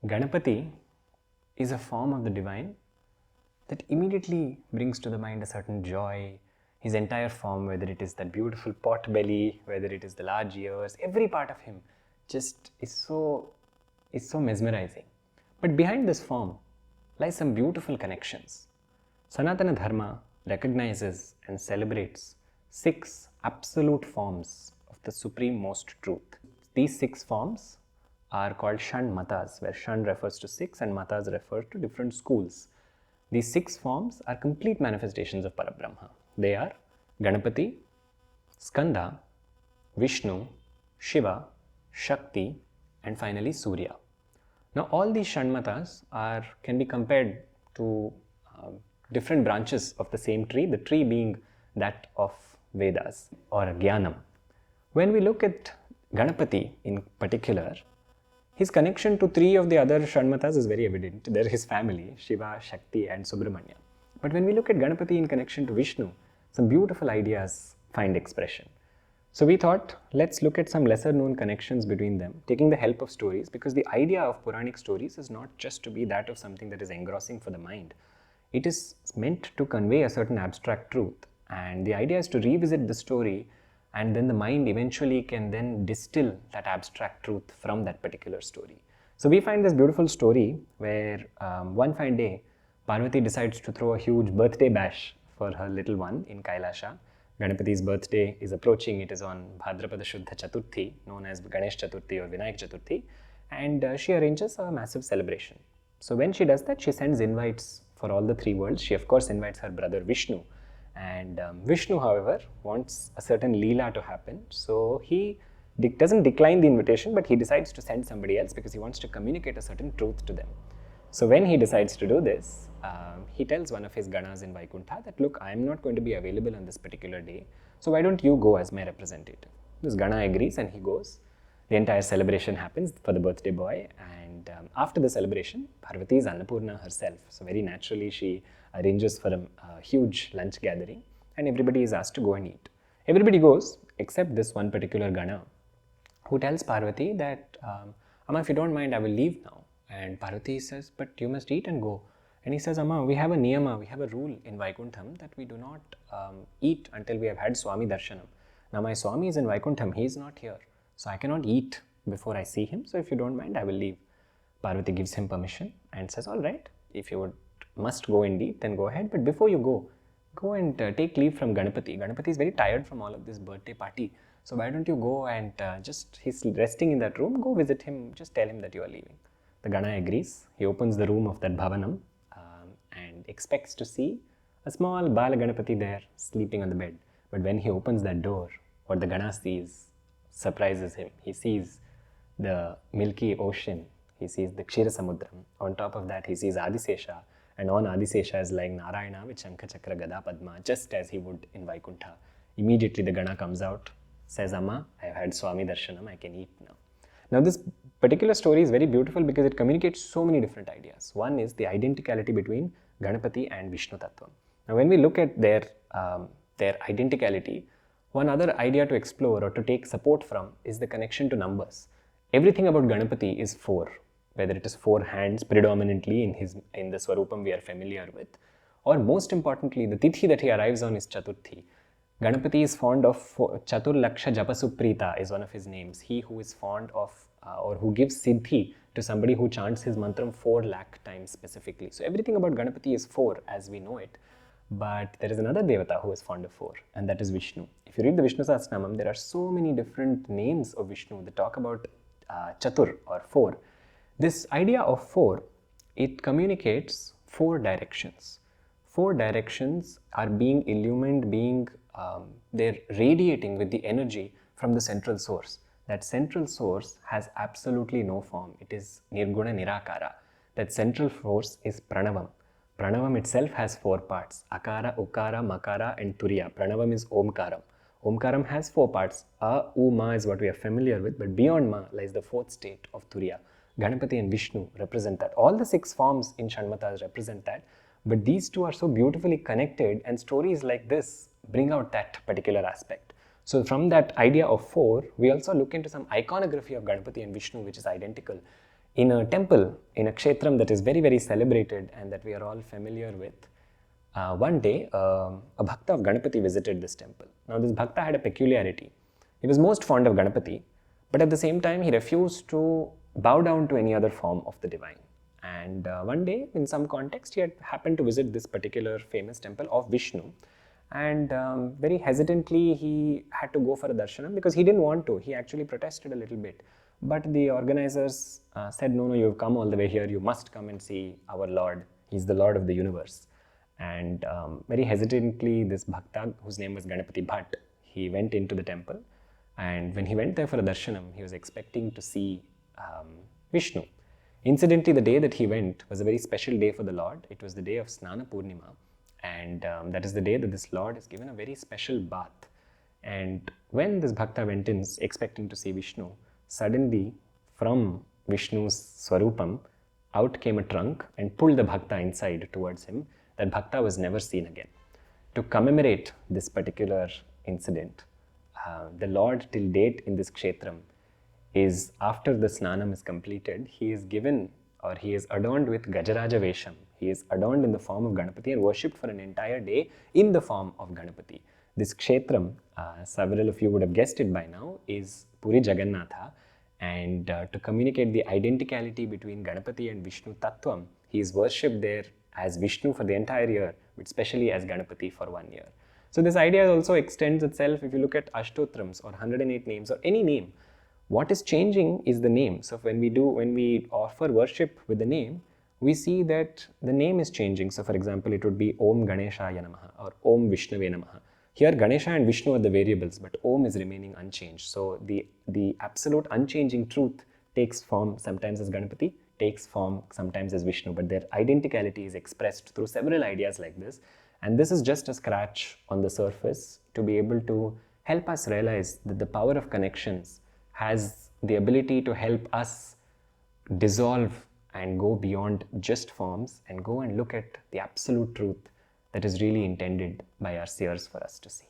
Ganapati is a form of the divine that immediately brings to the mind a certain joy. His entire form, whether it is that beautiful pot belly, whether it is the large ears, every part of him just is so mesmerizing. But behind this form lies some beautiful connections. Sanatana Dharma recognizes and celebrates 6 absolute forms of the supreme most truth. These 6 forms are called Shan Matas, where Shan refers to 6 and Matas refer to different schools. These 6 forms are complete manifestations of Parabrahma. They are Ganapati, Skanda, Vishnu, Shiva, Shakti, and finally Surya. Now, all these Shanmatas can be compared to different branches of the same tree, the tree being that of Vedas or Jnanam. When we look at Ganapati in particular, his connection to 3 of the other Shanmatas is very evident. They're his family, Shiva, Shakti, and Subramanya. But when we look at Ganapati in connection to Vishnu, some beautiful ideas find expression. So we thought, let's look at some lesser known connections between them, taking the help of stories, because the idea of Puranic stories is not just to be that of something that is engrossing for the mind. It is meant to convey a certain abstract truth, and the idea is to revisit the story, and then the mind eventually can then distill that abstract truth from that particular story. So we find this beautiful story where one fine day, Parvati decides to throw a huge birthday bash for her little one in Kailasha. Ganapati's birthday is approaching. It is on Bhadrapada Shuddha Chaturthi, known as Ganesh Chaturthi or Vinayak Chaturthi, and she arranges a massive celebration. So when she does that, she sends invites for all the 3 worlds. She of course invites her brother Vishnu, and Vishnu, however, wants a certain leela to happen. So he doesn't decline the invitation, but he decides to send somebody else because he wants to communicate a certain truth to them. So when he decides to do this, he tells one of his ganas in Vaikuntha that, look, I am not going to be available on this particular day, so why don't you go as my representative? This gana agrees and he goes. The entire celebration happens for the birthday boy, and after the celebration, Parvati is Annapurna herself. So very naturally, she arranges for a huge lunch gathering, and everybody is asked to go and eat. Everybody goes except this one particular gana, who tells Parvati that, Amma, if you don't mind, I will leave now. And Parvati says, but you must eat and go. And he says, Amma, we have a niyama, we have a rule in Vaikuntham that we do not eat until we have had Swami Darshanam. Now my Swami is in Vaikuntham, he is not here. So I cannot eat before I see him. So if you don't mind, I will leave. Parvati gives him permission and says, all right, if you must go indeed, then go ahead. But before you go and take leave from Ganapati. Ganapati is very tired from all of this birthday party. So why don't you go and he's resting in that room, go visit him, just tell him that you are leaving. The Gana agrees. He opens the room of that Bhavanam and expects to see a small Bala Ganapati there sleeping on the bed. But when he opens that door, what the Gana sees surprises him. He sees the milky ocean. He sees the Kshira Samudram. On top of that, he sees Adisesha. And on Adisesha is lying Narayana with Shankha Chakra Gada Padma, just as he would in Vaikuntha. Immediately the Gana comes out, says, Amma, I have had Swami Darshanam, I can eat now. Now this particular story is very beautiful because it communicates so many different ideas. One is the identicality between Ganapati and Vishnu Tattvam. Now when we look at their identicality, one other idea to explore or to take support from is the connection to numbers. Everything about Ganapati is 4, whether it is 4 hands predominantly in the Swarupam we are familiar with, or most importantly, the Tithi that he arrives on is Chaturthi. Ganapati is fond of Chatur Laksha Japasuprita is one of his names. He who is fond of or who gives Siddhi to somebody who chants his mantram 4 lakh times specifically. So everything about Ganapati is 4 as we know it. But there is another Devata who is fond of 4, and that is Vishnu. If you read the Vishnu Sahasranamam, there are so many different names of Vishnu that talk about Chatur or 4. This idea of 4, it communicates 4 directions. 4 directions are being illumined, they're radiating with the energy from the central source. That central source has absolutely no form. It is Nirguna Nirakara. That central force is Pranavam. Pranavam itself has 4 parts: Akara, Ukara, Makara and Turiya. Pranavam is Omkaram. Omkaram has 4 parts. A, U, Ma is what we are familiar with, but beyond Ma lies the 4th state of Turiya. Ganapati and Vishnu represent that. All the 6 forms in Shanmatas represent that. But these two are so beautifully connected, and stories like this bring out that particular aspect. So from that idea of 4, we also look into some iconography of Ganapati and Vishnu, which is identical. In a temple, in a kshetram that is very, very celebrated and that we are all familiar with, one day a bhakta of Ganapati visited this temple. Now, this bhakta had a peculiarity. He was most fond of Ganapati, but at the same time, he refused to bow down to any other form of the divine. And one day, in some context, he had happened to visit this particular famous temple of Vishnu. And very hesitantly, he had to go for a darshanam because he didn't want to. He actually protested a little bit. But the organizers said, no, you've come all the way here. You must come and see our Lord. He's the Lord of the universe. And very hesitantly, this bhakta, whose name was Ganapati Bhatt, he went into the temple. And when he went there for a darshanam, he was expecting to see Vishnu. Incidentally, the day that he went was a very special day for the Lord. It was the day of Snana Purnima. And that is the day that this Lord is given a very special bath. And when this bhakta went in expecting to see Vishnu, suddenly from Vishnu's Swarupam, out came a trunk and pulled the bhakta inside towards him. That bhakta was never seen again. To commemorate this particular incident, the Lord till date in this kshetram is, after the snanam is completed, he is given, or he is adorned with Gajaraja Vesham. He is adorned in the form of Ganapati and worshipped for an entire day in the form of Ganapati. This kshetram, several of you would have guessed it by now, is Puri Jagannatha. And to communicate the identicality between Ganapati and Vishnu tatvam, he is worshipped there as Vishnu for the entire year, but especially as Ganapati for 1 year. So this idea also extends itself if you look at Ashtotrams or 108 names or any name. What is changing is the name. So when we offer worship with the name, we see that the name is changing. So for example, it would be Om Ganeshaya Namaha or Om Vishnave Namaha. Here Ganesha and Vishnu are the variables, but Om is remaining unchanged. So the absolute unchanging truth takes form sometimes as Ganapati, takes form sometimes as Vishnu, but their identicality is expressed through several ideas like this. And this is just a scratch on the surface to be able to help us realize that the power of connections has the ability to help us dissolve and go beyond just forms and go and look at the absolute truth that is really intended by our seers for us to see.